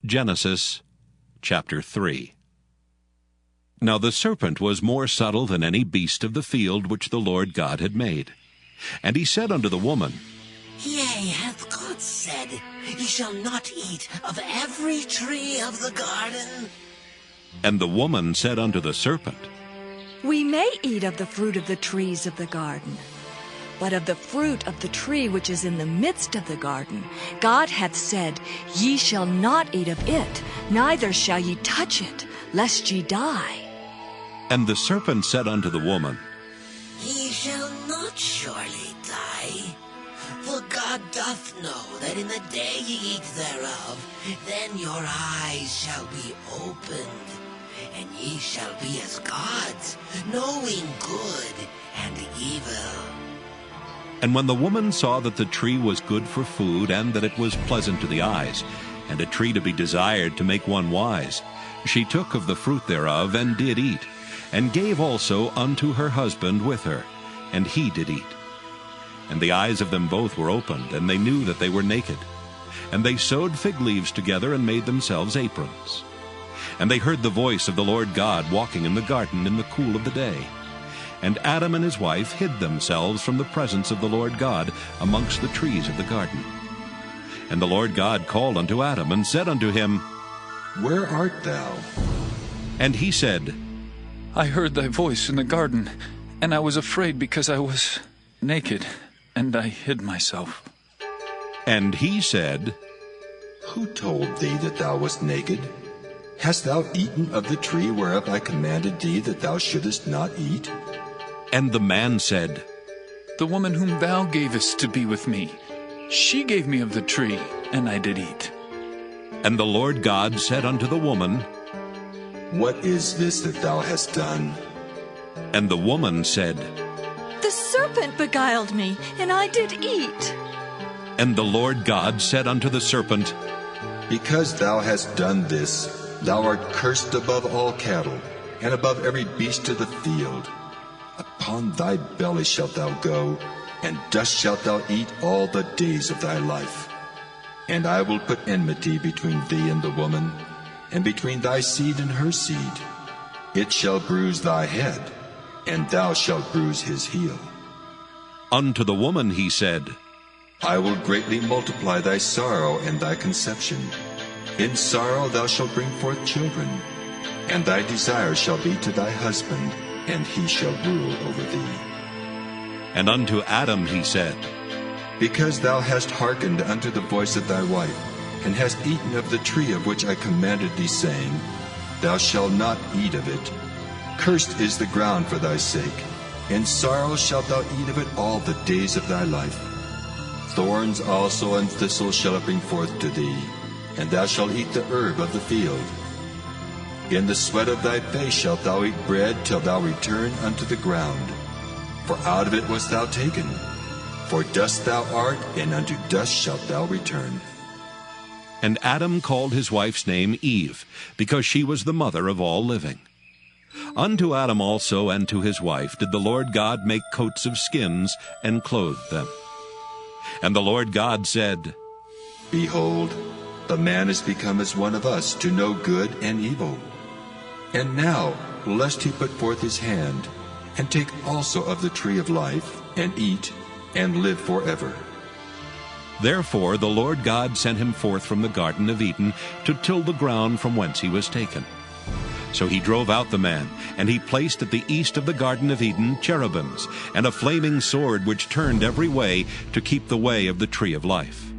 Genesis chapter 3. Now the serpent was more subtle than any beast of the field which the Lord God had made. And he said unto the woman, Yea, hath God said, Ye shall not eat of every tree of the garden? And the woman said unto the serpent, We may eat of the fruit of the trees of the garden. But of the fruit of the tree which is in the midst of the garden, God hath said, Ye shall not eat of it, neither shall ye touch it, lest ye die. And the serpent said unto the woman, Ye shall not surely die. For God doth know that in the day ye eat thereof, then your eyes shall be opened, and ye shall be as gods, knowing good and evil. And when the woman saw that the tree was good for food, and that it was pleasant to the eyes, and a tree to be desired to make one wise, she took of the fruit thereof, and did eat, and gave also unto her husband with her, and he did eat. And the eyes of them both were opened, and they knew that they were naked. And they sewed fig leaves together, and made themselves aprons. And they heard the voice of the Lord God walking in the garden in the cool of the day. And Adam and his wife hid themselves from the presence of the Lord God amongst the trees of the garden. And the Lord God called unto Adam, and said unto him, Where art thou? And he said, I heard thy voice in the garden, and I was afraid because I was naked, and I hid myself. And he said, Who told thee that thou wast naked? Hast thou eaten of the tree whereof I commanded thee that thou shouldest not eat? And the man said, The woman whom thou gavest to be with me, she gave me of the tree, and I did eat. And the Lord God said unto the woman, What is this that thou hast done? And the woman said, The serpent beguiled me, and I did eat. And the Lord God said unto the serpent, Because thou hast done this, thou art cursed above all cattle, and above every beast of the field. Upon thy belly shalt thou go, and dust shalt thou eat all the days of thy life. And I will put enmity between thee and the woman, and between thy seed and her seed. It shall bruise thy head, and thou shalt bruise his heel. Unto the woman he said, I will greatly multiply thy sorrow and thy conception. In sorrow thou shalt bring forth children, and thy desire shall be to thy husband, and he shall rule over thee. And unto Adam he said, Because thou hast hearkened unto the voice of thy wife, and hast eaten of the tree of which I commanded thee, saying, Thou shalt not eat of it. Cursed is the ground for thy sake. In sorrow shalt thou eat of it all the days of thy life. Thorns also and thistles shall it bring forth to thee, and thou shalt eat the herb of the field. In the sweat of thy face shalt thou eat bread till thou return unto the ground. For out of it wast thou taken. For dust thou art, and unto dust shalt thou return. And Adam called his wife's name Eve, because she was the mother of all living. Unto Adam also and to his wife did the Lord God make coats of skins, and clothed them. And the Lord God said, Behold, the man is become as one of us, to know good and evil. And now, lest he put forth his hand, and take also of the tree of life, and eat, and live forever. Therefore the Lord God sent him forth from the garden of Eden to till the ground from whence he was taken. So he drove out the man, and he placed at the east of the garden of Eden cherubims, and a flaming sword which turned every way to keep the way of the tree of life.